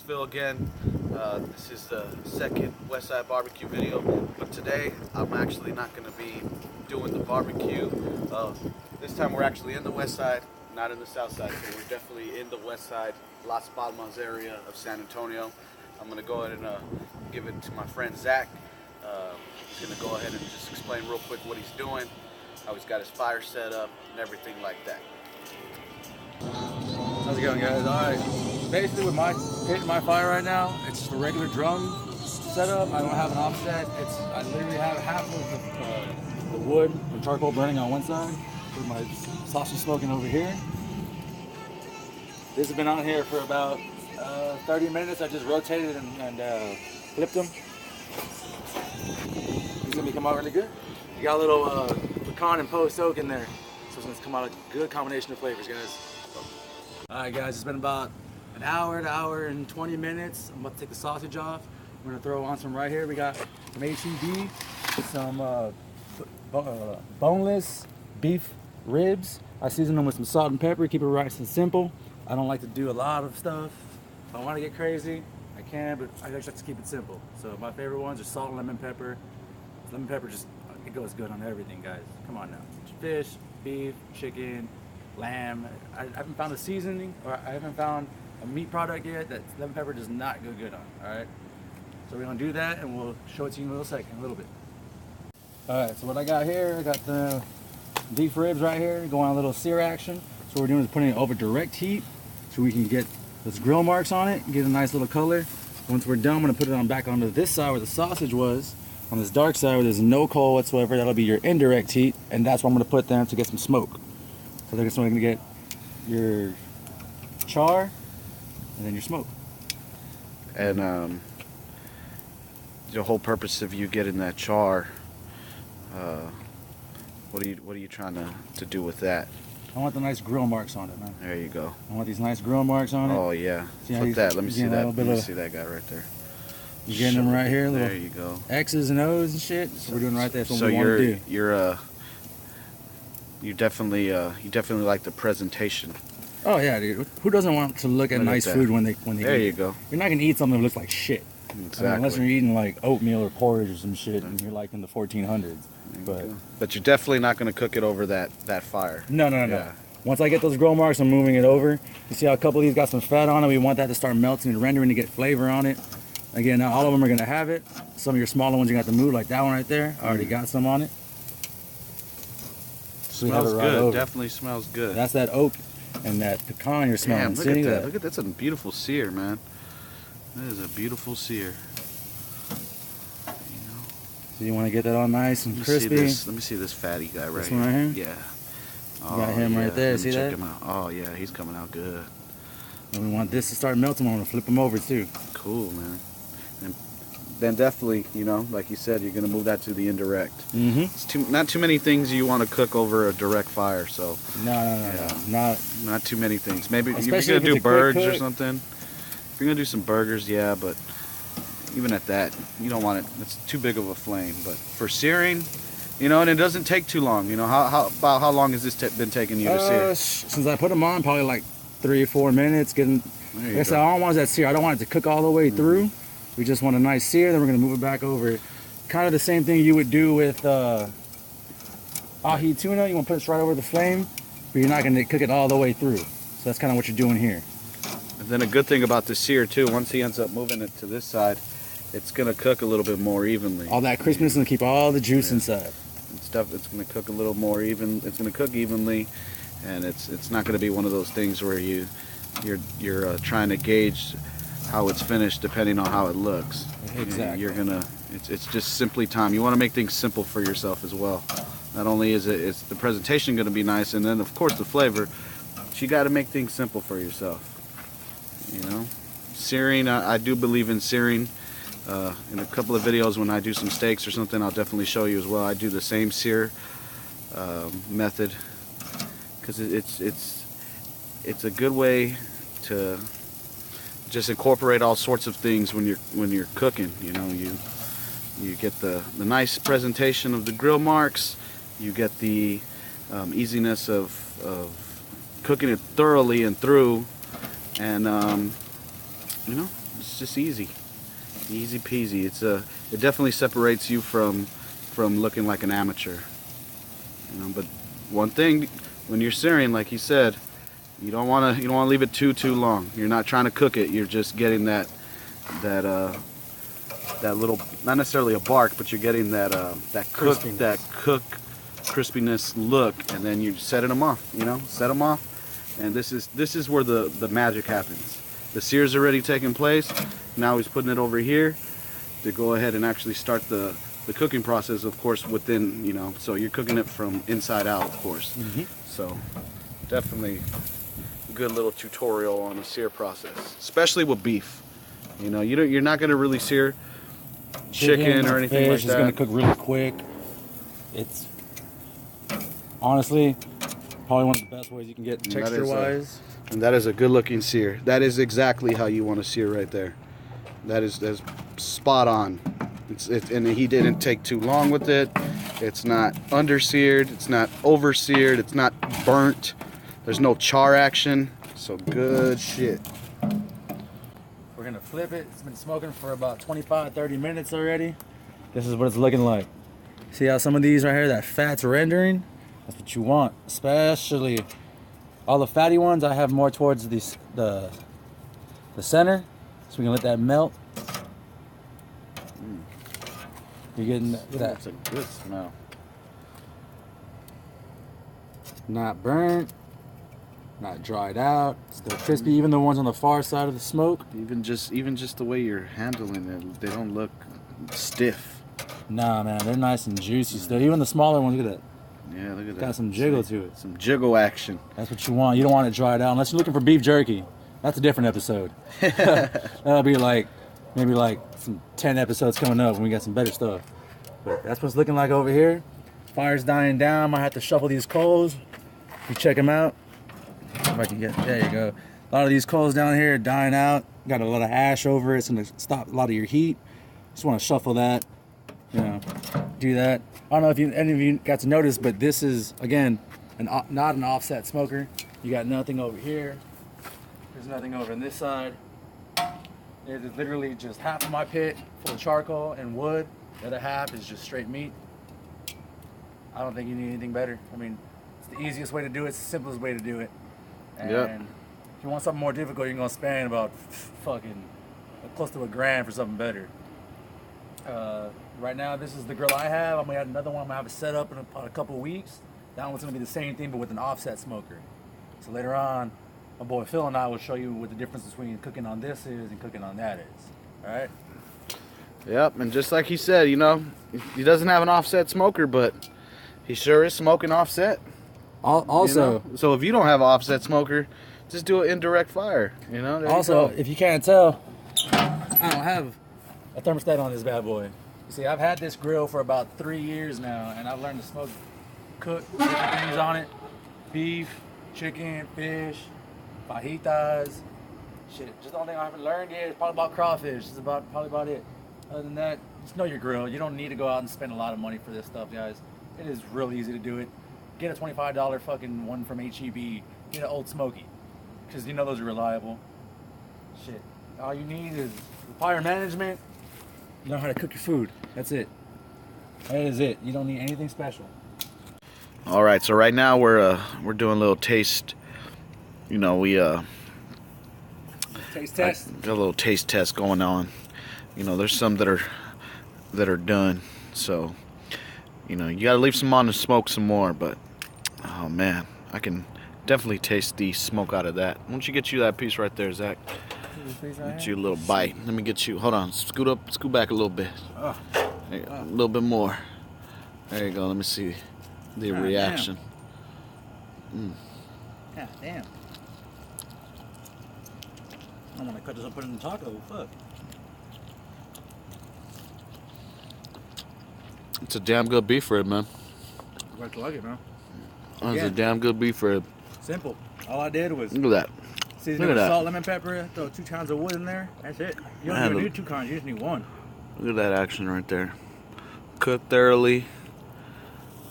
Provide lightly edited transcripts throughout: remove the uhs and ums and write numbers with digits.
Phil again. This is the second Westside BBQ video, but today I'm actually not going to be doing the barbecue. This time we're actually in the Westside, not in the South Side, so we're definitely in the Westside, Las Palmas area of San Antonio. I'm going to go ahead and give it to my friend Zach. He's going to go ahead and just explain real quick what he's doing, how he's got his fire set up, and everything like that. How's it going, guys? All right. Basically, with my hitting my fire right now, it's just a regular drum setup. I don't have an offset. I literally have half of the wood and charcoal burning on one side, with my sausage smoking over here. This has been on here for about 30 minutes. I just rotated and flipped them. It's gonna come out really good. You got a little pecan and post oak in there, so it's gonna come out a good combination of flavors, guys. Alright guys, it's been about an hour to hour and 20 minutes. I'm about to take the sausage off. We're gonna throw on some right here. We got some HEB, some boneless beef ribs. I season them with some salt and pepper, keep it nice and simple. I don't like to do a lot of stuff. If I want to get crazy, I can, but I just like to keep it simple. So my favorite ones are salt and lemon pepper. Lemon pepper just, it goes good on everything, guys. Come on now. Fish, beef, chicken, lamb. I haven't found a seasoning, or I haven't found a meat product yet that lemon pepper does not go good on. All right, so we're gonna do that, and we'll show it to you in a little bit. All right, so what I got here, I got the beef ribs right here going on a little sear action. So what we're doing is putting it over direct heat, so we can get those grill marks on it, get a nice little color. Once we're done, I'm gonna put it on back onto this side where the sausage was. On this dark side where there's no coal whatsoever, that'll be your indirect heat, and that's what I'm gonna put them to get some smoke. So they're just going to get your char and then your smoke. And the whole purpose of you getting that char, what are you trying to do with that? I want the nice grill marks on it, man. There you go. I want these nice grill marks on it. Oh yeah. Flip that. Let me see that. Let me see that guy right there. You're getting them right here. There you go. X's and O's and shit. So we're doing right there. That's what so we want to do. You definitely like the presentation. Oh yeah, dude. Who doesn't want to look at nice food when they There eat? you go. You're not gonna eat something that looks like shit. Exactly. Unless you're eating like oatmeal or porridge or some shit, and you're like in the 1400s. But you're definitely not gonna cook it over that fire. No. Yeah. Once I get those grill marks, I'm moving it over. You see how a couple of these got some fat on it? We want that to start melting and rendering to get flavor on it. Again, not all of them are gonna have it. Some of your smaller ones you got to move, like that one right there. I already got some on it. Smells good. Definitely smells good. That's that oak and that pecan you're smelling. Damn, look at that. Look at that's a beautiful sear, man. That is a beautiful sear. So you want to get that all nice and crispy. Let me see this fatty guy right here. Right here. Yeah. You got him right there. See that? Check him out. Oh yeah, he's coming out good. And we want this to start melting. I'm gonna flip them over too. Cool, man. And then definitely, like you said, you're gonna move that to the indirect. Mm-hmm. It's not too many things you want to cook over a direct fire, so. No. Not too many things. Maybe if Especially you're gonna do birds cook. or something. If you're gonna do some burgers, yeah, but even at that, you don't want it. It's too big of a flame. But for searing, and it doesn't take too long. How long has this been taking you to sear? Since I put them on, probably like 3 or 4 minutes. I guess I don't want that sear. I don't want it to cook all the way through. We just want a nice sear, then we're gonna move it back over. Kind of the same thing you would do with ahi tuna. You want to put this right over the flame, but you're not gonna cook it all the way through. So that's kind of what you're doing here. And then a good thing about the sear too, once he ends up moving it to this side, it's gonna cook a little bit more evenly. All that crispness is gonna keep all the juice inside. It's gonna cook a little more even. It's gonna cook evenly, and it's not gonna be one of those things where you're trying to gauge how it's finished depending on how it looks. Exactly. It's just simply time. You want to make things simple for yourself as well. Not only is it's the presentation going to be nice, and then of course the flavor, but you got to make things simple for yourself. Searing, I do believe in searing. In a couple of videos when I do some steaks or something, I'll definitely show you as well. I do the same sear method because it's a good way to just incorporate all sorts of things when you're cooking. You get the nice presentation of the grill marks. You get the easiness of cooking it thoroughly and through, and it's just easy peasy. It definitely separates you from looking like an amateur, you know. But one thing, when you're searing, like he said, you don't want to leave it too long. You're not trying to cook it. You're just getting that little, not necessarily a bark, but you're getting that cook crispiness look, and then you're setting them off. You know, set them off, and this is where the magic happens. The sear's already taken place. Now he's putting it over here to go ahead and actually start the cooking process, of course, within, you know, so you're cooking it from inside out, of course. So definitely a good little tutorial on the sear process, especially with beef. You know, you're not going to really sear chicken or anything like that. It's going to cook really quick. It's honestly probably one of the best ways you can get texture-wise. And that is a good-looking sear. That is exactly how you want to sear right there. That's spot on. And he didn't take too long with it. It's not under-seared. It's not over-seared. It's not burnt. There's no char action. So good shit. We're going to flip it. It's been smoking for about 25-30 minutes already. This is what it's looking like. See how some of these right here, that fat's rendering? That's what you want. Especially all the fatty ones, I have more towards the center, so we can let that melt. You're getting that. That's a good smell. Not burnt, not dried out, still crispy. Even the ones on the far side of the smoke. Even just the way you're handling it, they don't look stiff. Nah, man, they're nice and juicy still. Even the smaller ones, look at that. Yeah, look at that. Got some jiggle to it. Some jiggle action. That's what you want. You don't want it dried out unless you're looking for beef jerky. That's a different episode. That'll be like maybe like some 10 episodes coming up when we got some better stuff. But that's what it's looking like over here. Fire's dying down. Might have to shuffle these coals. You check them out. If I can get, there you go. A lot of these coals down here are dying out. Got a lot of ash over it. It's gonna stop a lot of your heat. Just want to shuffle that. You know, do that. I don't know if any of you got to notice, but this is, again, not an offset smoker. You got nothing over here. There's nothing over on this side. It is literally just half of my pit full of charcoal and wood. The other half is just straight meat. I don't think you need anything better. I mean, it's the easiest way to do it. It's the simplest way to do it. And if you want something more difficult, you're going to spend about fucking close to $1,000 for something better. Right now, this is the grill I have. I'm gonna add another one. I'm gonna have it set up in about a couple weeks. That one's gonna be the same thing, but with an offset smoker. So later on, my boy Phil and I will show you what the difference between cooking on this is and cooking on that is. All right? Yep, and just like he said, you know, he doesn't have an offset smoker, but he sure is smoking offset. Also, you know? So if you don't have an offset smoker, just do an indirect fire. You know. There also, you if you can't tell, I don't have a thermostat on this bad boy. You see, I've had this grill for about 3 years now, and I've learned to cook different things on it. Beef, chicken, fish, fajitas. Shit, just the only thing I haven't learned yet is probably about crawfish. It's probably about it. Other than that, just know your grill. You don't need to go out and spend a lot of money for this stuff, guys. It is real easy to do it. Get a $25 fucking one from HEB. Get an Old Smoky, because you know those are reliable. Shit, all you need is fire management. You know how to cook your food. That's it. That is it. You don't need anything special. All right, so right now we're doing a little taste. You know, we taste test. Got a little taste test going on. You know, there's some that are done. So, you know, you gotta leave some on to smoke some more. But oh man, I can definitely taste the smoke out of that. Why don't you get you that piece right there, Zach? Get you a little bite. Let me get you. Hold on. Scoot back a little bit. A little bit more. There you go. Let me see the reaction. God damn. I want to cut this up and put it in the taco. Fuck. It's a damn good beef rib, man. I like it, man. It's a damn good beef rib. Simple. All I did was Look at that. season it with salt, lemon, pepper, throw 2 kinds of wood in there. That's it. You don't even need 2 kinds, you just need 1. Look at that action right there. Cooked thoroughly.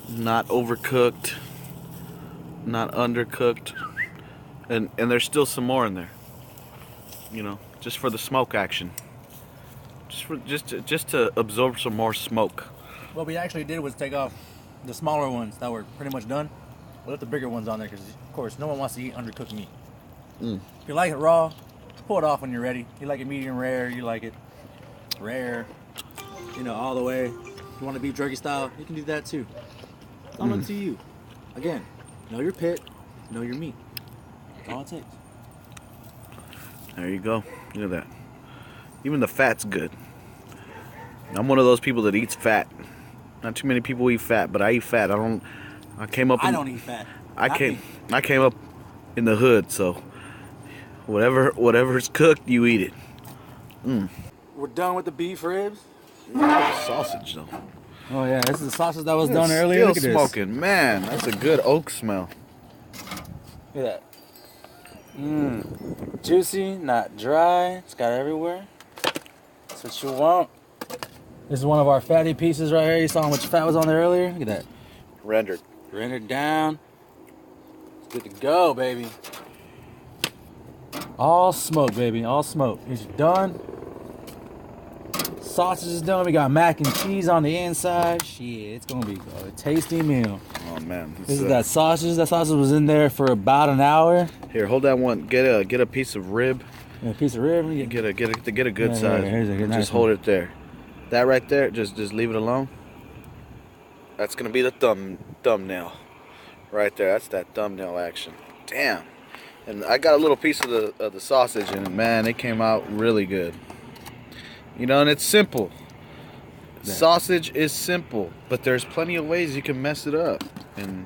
Not overcooked. Not undercooked. And there's still some more in there. You know, just for the smoke action. Just to absorb some more smoke. What we actually did was take off the smaller ones that were pretty much done. We left the bigger ones on there because, of course, no one wants to eat undercooked meat. If you like it raw, pull it off when you're ready. You like it medium rare, you like it rare, you know, all the way. If you want to beef jerky style, you can do that too. It's all up to you. Again, know your pit, know your meat. That's all it takes. There you go. Look at that. Even the fat's good. I'm one of those people that eats fat. Not too many people eat fat, but I eat fat. I don't eat fat. I came up in the hood, so whatever's cooked, you eat it. We're done with the beef ribs. Sausage though. Oh yeah, this is the sausage that was done earlier. Look at Still smoking, man. That's a good oak smell. Look at that. Juicy, not dry. It's got everywhere. That's what you want. This is one of our fatty pieces right here. You saw how much fat was on there earlier? Look at that. Rendered down. It's good to go, baby. All smoke, baby. All smoke. It's done. Sausage is done. We got mac and cheese on the inside. Shit, it's gonna be a tasty meal. Oh man. This is that sausage. That sausage was in there for about an hour. Here, hold that one. Get a piece of rib. And a piece of rib. Get a good size. Here's a good nice just hold it there. That right there, just leave it alone. That's gonna be the thumbnail. Right there. That's that thumbnail action. Damn. And I got a little piece of the sausage, and man, it came out really good. You know, and it's simple. Yeah. Sausage is simple, but there's plenty of ways you can mess it up. And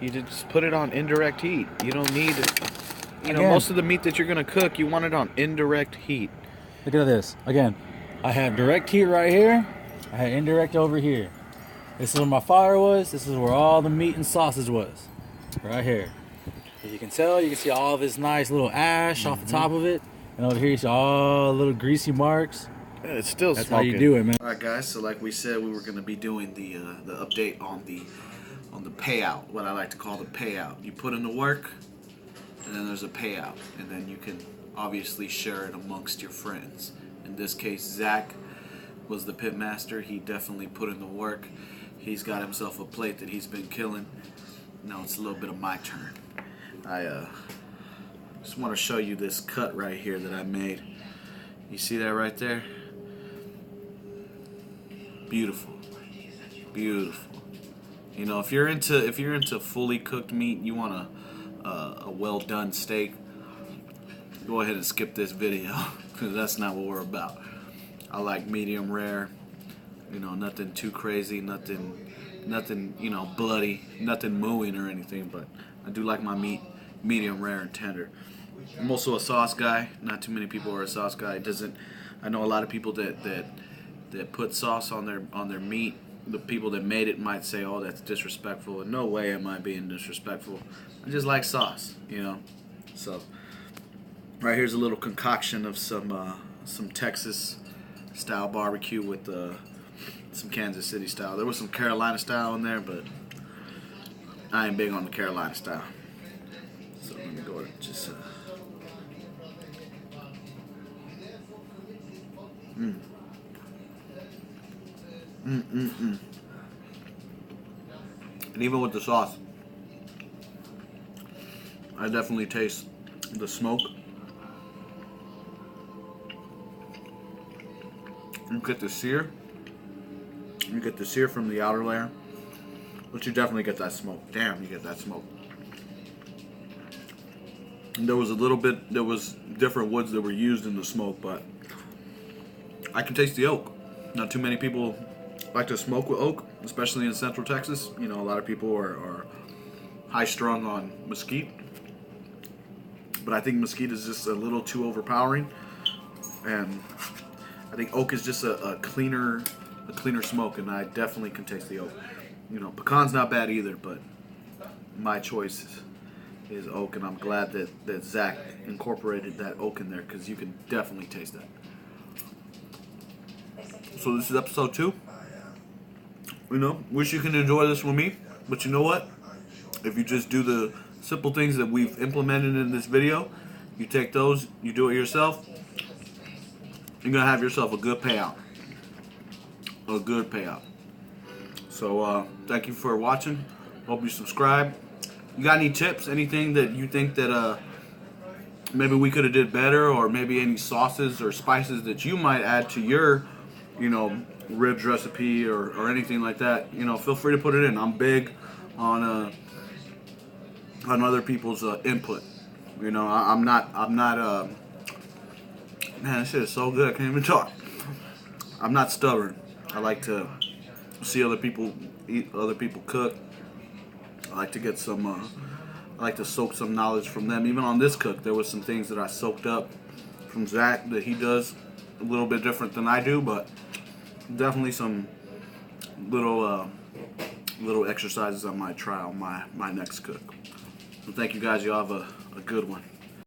you just put it on indirect heat. You don't need, you know, most of the meat that you're gonna cook, you want it on indirect heat. Look at this. Again, I have direct heat right here. I had indirect over here. This is where my fire was. This is where all the meat and sausage was. Right here. As you can tell, you can see all this nice little ash off the top of it. And over here you see all the little greasy marks. Yeah, it's still That's smoking. how you do it, man. All right, guys. So like we said, we were going to be doing the update on the payout. What I like to call the payout. You put in the work, and then there's a payout, and then you can obviously share it amongst your friends. In this case, Zach was the pit master. He definitely put in the work. He's got himself a plate that he's been killing. Now it's a little bit of my turn. I just want to show you this cut right here that I made. You see that right there? Beautiful, beautiful. You know, if you're into fully cooked meat, you want a well done steak, go ahead and skip this video because that's not what we're about. I like medium rare. You know, nothing too crazy, nothing you know, bloody, nothing mooing or anything. But I do like my meat medium rare and tender. I'm also a sauce guy. Not too many people are a sauce guy. I know a lot of people that put sauce on their meat. The people that made it might say, "Oh, that's disrespectful." In no way am I being disrespectful. I just like sauce, you know. So, right here's a little concoction of some Texas style barbecue with some Kansas City style. There was some Carolina style in there, but I ain't big on the Carolina style. So let me go ahead and just. And even with the sauce, I definitely taste the smoke. You get the sear. You get the sear from the outer layer, but you definitely get that smoke. Damn, you get that smoke. And there was different woods that were used in the smoke, but I can taste the oak. Not too many people like to smoke with oak, especially in Central Texas. You know, a lot of people are high-strung on mesquite, but I think mesquite is just a little too overpowering, and I think oak is just a cleaner smoke, and I definitely can taste the oak. You know, pecan's not bad either, but my choice is oak, and I'm glad that Zach incorporated that oak in there because you can definitely taste that. So this is episode 2. You know, wish you can enjoy this with me, but you know what? If you just do the simple things that we've implemented in this video, You take those, you do it yourself, you're gonna have yourself a good payout. A good payout. So thank you for watching. Hope you subscribe. You got any tips? Anything that you think that maybe we could have did better, or maybe any sauces or spices that you might add to your, ribs recipe or anything like that? Feel free to put it in. I'm big on other people's input. I'm not. Man, this shit is so good. I can't even talk. I'm not stubborn. I like to see other people eat, other people cook. I like to get some. I like to soak some knowledge from them. Even on this cook, there was some things that I soaked up from Zach that he does a little bit different than I do, but definitely some little little exercises I might try on my next cook. So thank you guys. You all have a good one.